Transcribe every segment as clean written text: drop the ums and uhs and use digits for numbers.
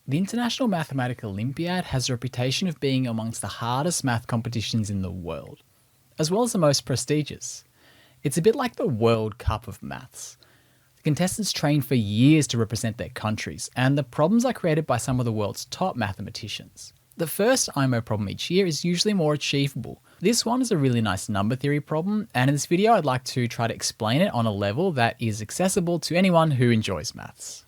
The International Mathematical Olympiad has a reputation of being amongst the hardest math competitions in the world, as well as the most prestigious. It's a bit like the World Cup of Maths. The contestants train for years to represent their countries, and the problems are created by some of the world's top mathematicians. The first IMO problem each year is usually more achievable. This one is a really nice number theory problem, and in this video I'd like to try to explain it on a level that is accessible to anyone who enjoys maths.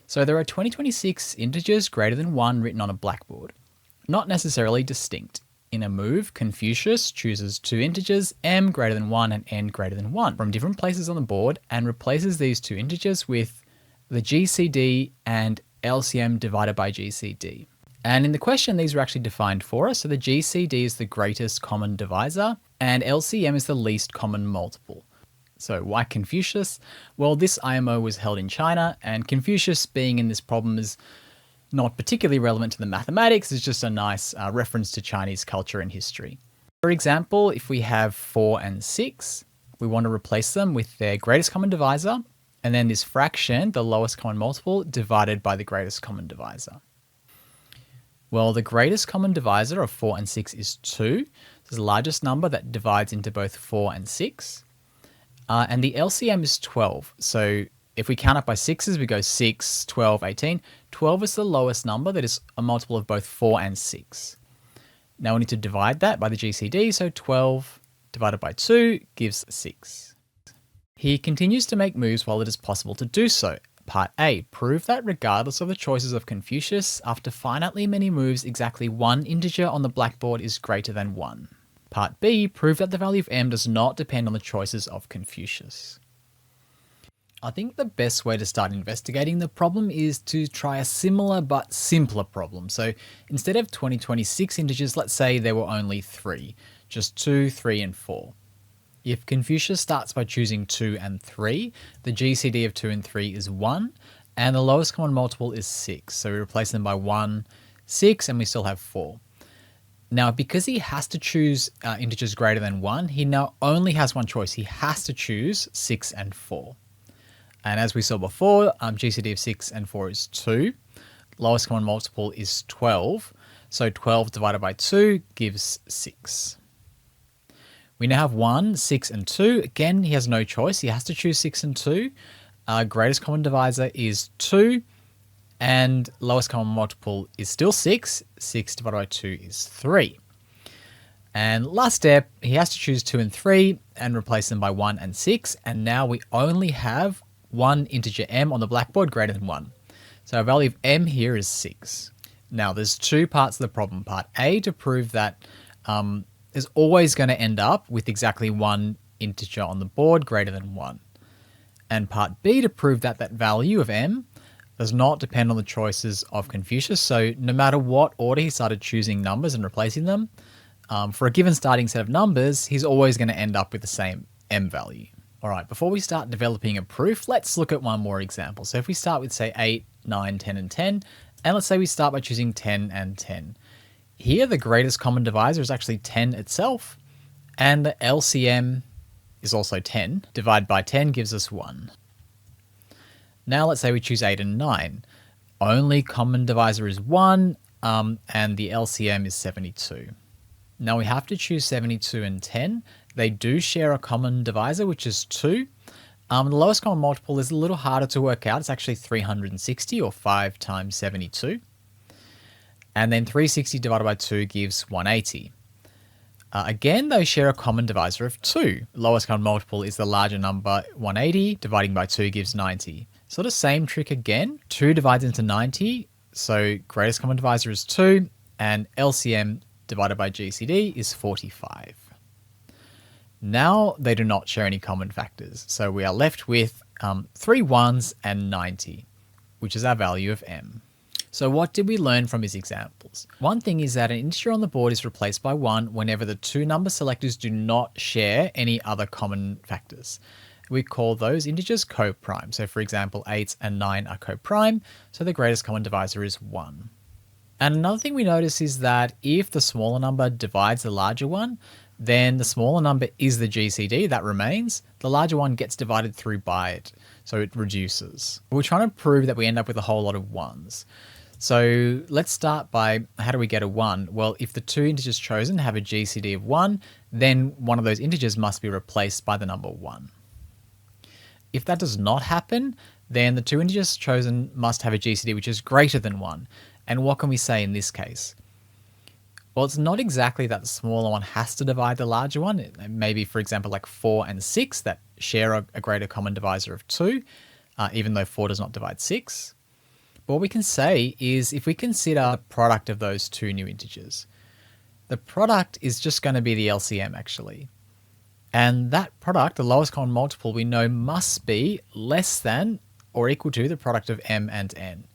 So there are 2026 integers greater than 1 written on a blackboard, not necessarily distinct. In a move, Confucius chooses two integers, m greater than 1 and n greater than 1, from different places on the board and replaces these two integers with the GCD and LCM divided by GCD. And in the question, these are actually defined for us. So the GCD is the greatest common divisor and LCM is the least common multiple. So why Confucius? Well, this IMO was held in China, and Confucius being in this problem is not particularly relevant to the mathematics. It's just a nice reference to Chinese culture and history. For example, if we have 4 and 6, we want to replace them with their greatest common divisor, and then this fraction, the lowest common multiple, divided by the greatest common divisor. Well, the greatest common divisor of 4 and 6 is 2. This is the largest number that divides into both 4 and 6. And the LCM is 12. So if we count up by 6s, we go 6, 12, 18. 12 is the lowest number that is a multiple of both 4 and 6. Now we need to divide that by the GCD, so 12 divided by 2 gives 6. He continues to make moves while it is possible to do so. Part A, prove that regardless of the choices of Confucius, after finitely many moves, exactly one integer on the blackboard is greater than 1. Part B, prove that the value of m does not depend on the choices of Confucius. I think the best way to start investigating the problem is to try a similar but simpler problem. So instead of 2026 integers, let's say there were only 3, just 2, 3, and 4. If Confucius starts by choosing 2 and 3, the GCD of 2 and 3 is 1, and the lowest common multiple is 6. So we replace them by 1, 6, and we still have 4. Now, because he has to choose integers greater than 1, he now only has one choice. He has to choose 6 and 4. And as we saw before, GCD of 6 and 4 is 2. Lowest common multiple is 12. So 12 divided by 2 gives 6. We now have 1, 6, and 2. Again, he has no choice. He has to choose 6 and 2. Greatest common divisor is 2. And lowest common multiple is still 6. 6 divided by 2 is 3. And last step, he has to choose 2 and 3 and replace them by 1 and 6. And now we only have one integer m on the blackboard greater than 1. So our value of m here is 6. Now there's two parts of the problem. Part A, to prove that is always going to end up with exactly one integer on the board greater than 1. And part B, to prove that that value of m does not depend on the choices of Confucius. So no matter what order he started choosing numbers and replacing them, for a given starting set of numbers, he's always going to end up with the same m value. All right, before we start developing a proof, let's look at one more example. So if we start with, say, 8, 9, 10, and 10, and let's say we start by choosing 10 and 10. Here, the greatest common divisor is actually 10 itself, and the LCM is also 10. Divided by 10 gives us 1. Now let's say we choose 8 and 9. Only common divisor is 1, and the LCM is 72. Now we have to choose 72 and 10. They do share a common divisor, which is 2. The lowest common multiple is a little harder to work out. It's actually 360, or 5 times 72. And then 360 divided by 2 gives 180. Again, they share a common divisor of 2. Lowest common multiple is the larger number, 180. Dividing by 2 gives 90. So the same trick again. 2 divides into 90. So greatest common divisor is 2. And LCM divided by GCD is 45. Now they do not share any common factors. So we are left with 3 1s and 90, which is our value of m. So what did we learn from his examples? One thing is that an integer on the board is replaced by 1 whenever the two number selectors do not share any other common factors. We call those integers co-prime. So for example, 8 and 9 are co-prime, so the greatest common divisor is 1. And another thing we notice is that if the smaller number divides the larger one, then the smaller number is the GCD that remains. The larger one gets divided through by it. So it reduces. We're trying to prove that we end up with a whole lot of ones. So let's start by, how do we get a 1? Well, if the two integers chosen have a GCD of 1, then one of those integers must be replaced by the number 1. If that does not happen, then the two integers chosen must have a GCD which is greater than 1. And what can we say in this case? Well, it's not exactly that the smaller one has to divide the larger one. It may be, for example, like 4 and 6 that share a greater common divisor of 2, even though 4 does not divide 6. But what we can say is if we consider the product of those two new integers, the product is just going to be the LCM actually. And that product, the lowest common multiple, we know must be less than or equal to the product of m and n.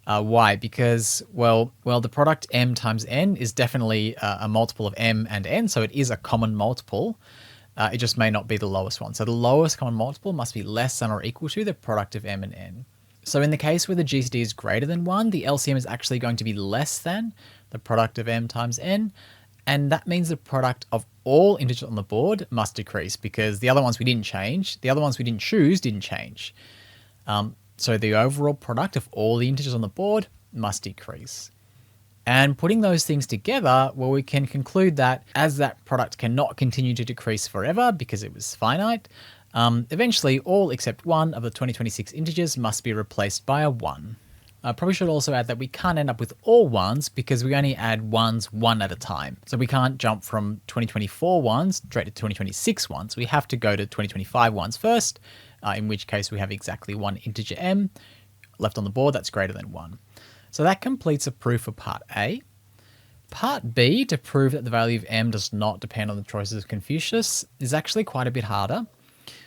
Why? Because, well, the product m times n is definitely a multiple of m and n, so it is a common multiple. It just may not be the lowest one. So the lowest common multiple must be less than or equal to the product of m and n. So in the case where the GCD is greater than 1, the LCM is actually going to be less than the product of m times n, and that means the product of all integers on the board must decrease because the other ones we didn't change, the other ones we didn't choose didn't change. So the overall product of all the integers on the board must decrease. And putting those things together, well, we can conclude that as that product cannot continue to decrease forever because it was finite, eventually all except one of the 2026 integers must be replaced by a 1. I probably should also add that we can't end up with all 1s because we only add 1s one at a time. So we can't jump from 2024 1s straight to 2026 1s. We have to go to 2025 1s first, in which case we have exactly one integer m left on the board that's greater than 1. So that completes a proof for part A. Part B, to prove that the value of m does not depend on the choices of Confucius, is actually quite a bit harder.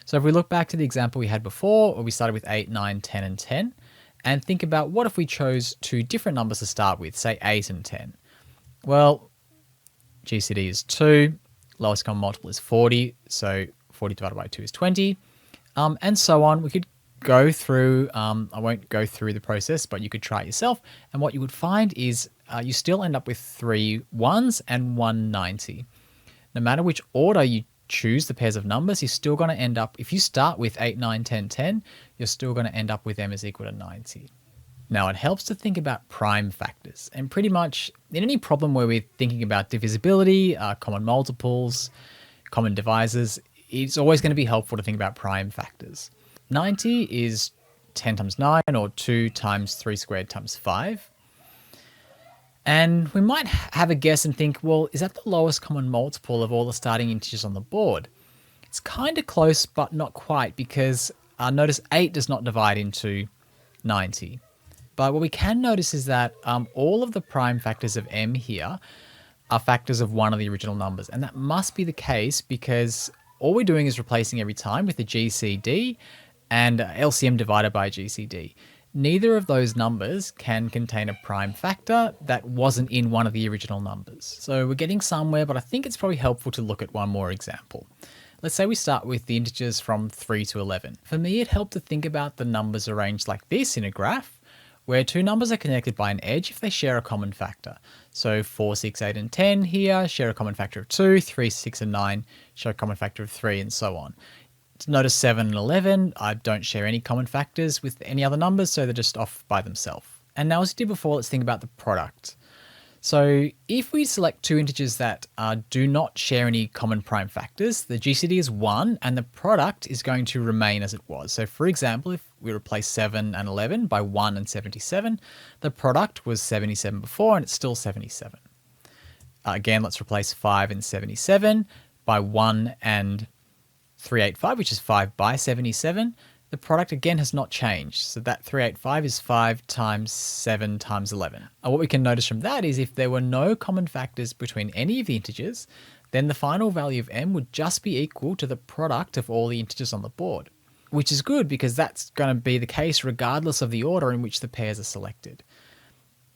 So if we look back to the example we had before, where we started with 8, 9, 10, and 10, and think about what if we chose two different numbers to start with, say 8 and 10. Well, GCD is 2, lowest common multiple is 40, so 40 divided by 2 is 20, and so on. We could go through, I won't go through the process, but you could try it yourself, and what you would find is you still end up with 3 1s and 1 90. No matter which order you choose the pairs of numbers, you're still going to end up, if you start with 8, 9, 10, 10, you're still going to end up with m is equal to 90. Now, it helps to think about prime factors, and pretty much in any problem where we're thinking about divisibility, common multiples, common divisors, it's always going to be helpful to think about prime factors. 90 is 10 times 9, or 2 times 3 squared times 5. And we might have a guess and think, well, is that the lowest common multiple of all the starting integers on the board? It's kind of close, but not quite, because notice 8 does not divide into 90. But what we can notice is that all of the prime factors of m here are factors of one of the original numbers. And that must be the case because all we're doing is replacing every time with a GCD and LCM divided by GCD. Neither of those numbers can contain a prime factor that wasn't in one of the original numbers. So we're getting somewhere, but I think it's probably helpful to look at one more example. Let's say we start with the integers from 3 to 11. For me, it helped to think about the numbers arranged like this in a graph, where two numbers are connected by an edge if they share a common factor. So 4, 6, 8, and 10 here share a common factor of 2, 3, 6, and 9 share a common factor of 3, and so on. Notice 7 and 11, I don't share any common factors with any other numbers, so they're just off by themselves. And now as we did before, let's think about the product. So if we select two integers that do not share any common prime factors, the GCD is 1 and the product is going to remain as it was. So for example, if we replace 7 and 11 by 1 and 77, the product was 77 before and it's still 77. Again, let's replace 5 and 77 by 1 and 385, which is 5 by 77. The product again has not changed. So that 385 is 5 times 7 times 11. What we can notice from that is if there were no common factors between any of the integers, then the final value of m would just be equal to the product of all the integers on the board, which is good because that's going to be the case regardless of the order in which the pairs are selected.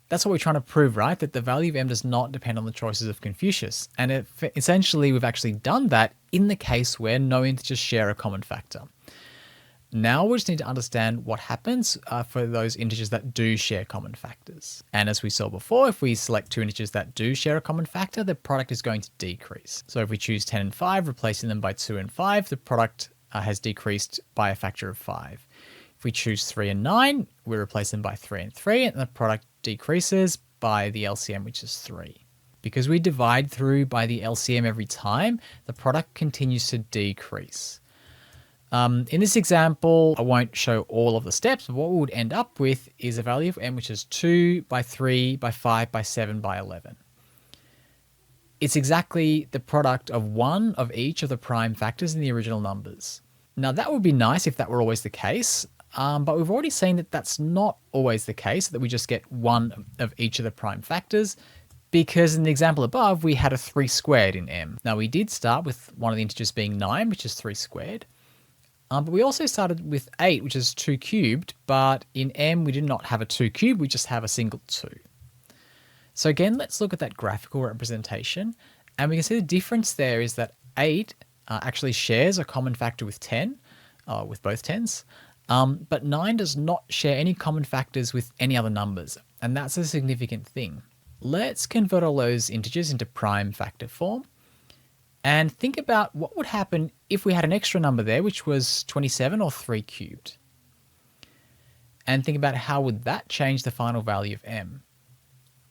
That's what we're trying to prove, right? That the value of m does not depend on the choices of Confucius. And essentially, we've actually done that in the case where no integers share a common factor. Now we just need to understand what happens for those integers that do share common factors. And as we saw before, if we select two integers that do share a common factor, the product is going to decrease. So if we choose 10 and 5, replacing them by 2 and 5, the product has decreased by a factor of 5. If we choose 3 and 9, we replace them by 3 and 3, and the product decreases by the LCM, which is 3. Because we divide through by the LCM every time, the product continues to decrease. In this example, I won't show all of the steps, but what we would end up with is a value of m which is 2 by 3 by 5 by 7 by 11. It's exactly the product of one of each of the prime factors in the original numbers. Now that would be nice if that were always the case, but we've already seen that that's not always the case, that we just get one of each of the prime factors, because in the example above, we had a 3 squared in m. Now we did start with one of the integers being 9, which is 3 squared. But we also started with 8, which is 2 cubed, but in m we did not have a 2 cubed, we just have a single 2. So again, let's look at that graphical representation, and we can see the difference there is that 8 actually shares a common factor with 10, with both 10s, but 9 does not share any common factors with any other numbers, and that's a significant thing. Let's convert all those integers into prime factor form. And think about what would happen if we had an extra number there, which was 27 or 3 cubed. And think about how would that change the final value of m.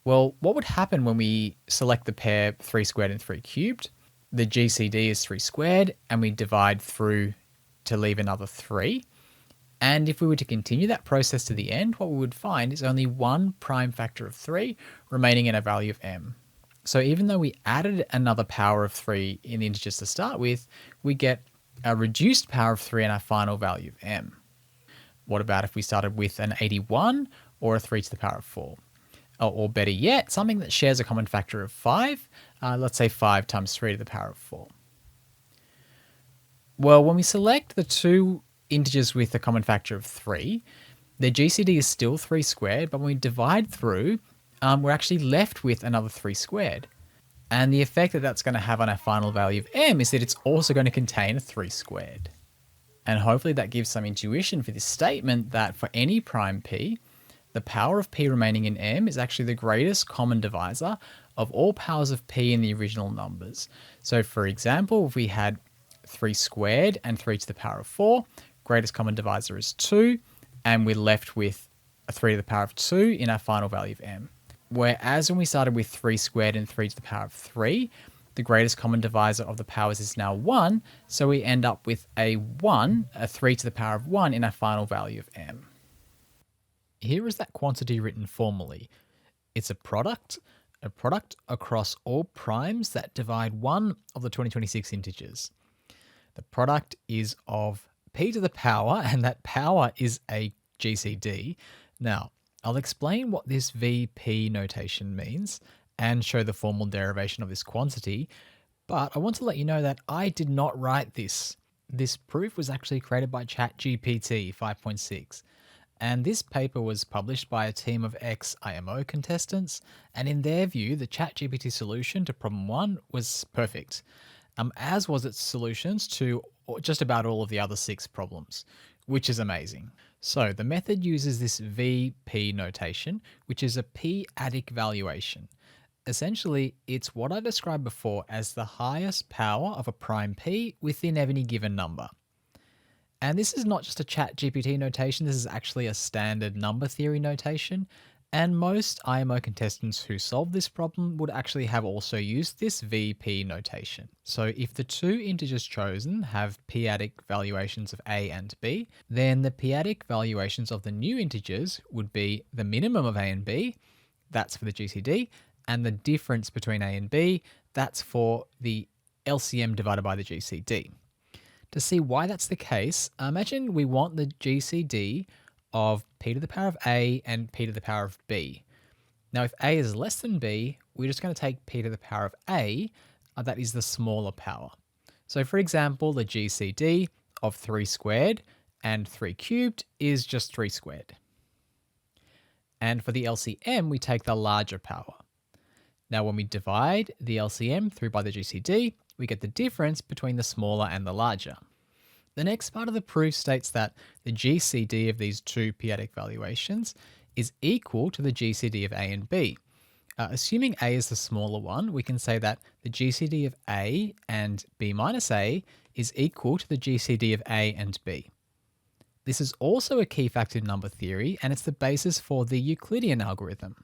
Well, what would happen when we select the pair 3 squared and 3 cubed? The GCD is 3 squared, and we divide through to leave another 3. And if we were to continue that process to the end, what we would find is only one prime factor of 3 remaining in a value of m. So even though we added another power of 3 in the integers to start with, we get a reduced power of 3 in our final value of m. What about if we started with an 81 or a 3 to the power of 4? Or better yet, something that shares a common factor of 5, let's say 5 times 3 to the power of 4. Well, when we select the two integers with a common factor of 3, their GCD is still 3 squared, but when we divide through, we're actually left with another 3 squared. And the effect that that's going to have on our final value of m is that it's also going to contain a 3 squared. And hopefully that gives some intuition for this statement that for any prime p, the power of p remaining in m is actually the greatest common divisor of all powers of p in the original numbers. So for example, if we had 3 squared and 3 to the power of 4, greatest common divisor is 2, and we're left with a 3 to the power of 2 in our final value of m. Whereas when we started with 3 squared and 3 to the power of 3, the greatest common divisor of the powers is now 1, so we end up with a 1, a 3 to the power of 1 in our final value of m. Here is that quantity written formally. It's a product across all primes that divide one of the 2026 integers. The product is of p to the power, and that power is a GCD. Now, I'll explain what this VP notation means and show the formal derivation of this quantity, but I want to let you know that I did not write this. This proof was actually created by ChatGPT 5.6, and this paper was published by a team of ex-IMO contestants, and in their view, the ChatGPT solution to problem 1 was perfect, as was its solutions to just about all of the other 6 problems, which is amazing. So the method uses this VP notation, which is a p-adic valuation. Essentially, it's what I described before as the highest power of a prime p within any given number. And this is not just a ChatGPT notation, this is actually a standard number theory notation, and most IMO contestants who solve this problem would actually have also used this VP notation. So if the two integers chosen have p-adic valuations of a and b, then the p-adic valuations of the new integers would be the minimum of a and b, that's for the GCD, and the difference between a and b, that's for the LCM divided by the GCD. To see why that's the case, imagine we want the GCD of p to the power of a and p to the power of b. Now if a is less than b, we're just going to take p to the power of a, that is the smaller power. So for example, the GCD of 3 squared and 3 cubed is just 3 squared. And for the LCM, we take the larger power. Now when we divide the LCM through by the GCD, we get the difference between the smaller and the larger. The next part of the proof states that the GCD of these two p-adic valuations is equal to the GCD of a and b. Assuming a is the smaller one, we can say that the GCD of a and b minus a is equal to the GCD of a and b. This is also a key factor in number theory, and it's the basis for the Euclidean algorithm.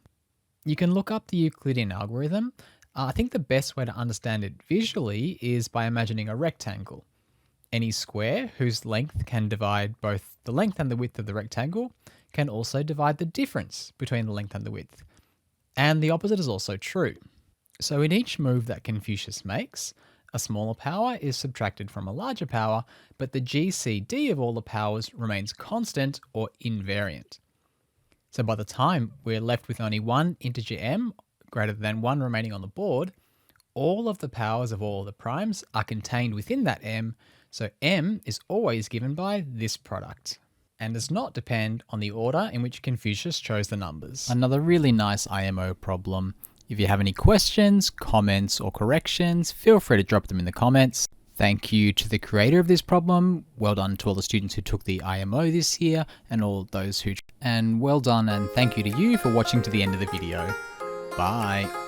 You can look up the Euclidean algorithm. I think the best way to understand it visually is by imagining a rectangle. Any square whose length can divide both the length and the width of the rectangle can also divide the difference between the length and the width. And the opposite is also true. So in each move that Confucius makes, a smaller power is subtracted from a larger power, but the GCD of all the powers remains constant or invariant. So by the time we're left with only one integer m greater than 1 remaining on the board, all of the powers of all of the primes are contained within that m, so m is always given by this product, and does not depend on the order in which Confucius chose the numbers. Another really nice IMO problem. If you have any questions, comments, or corrections, feel free to drop them in the comments. Thank you to the creator of this problem. Well done to all the students who took the IMO this year, and all those who... And well done and thank you to you for watching to the end of the video. Bye.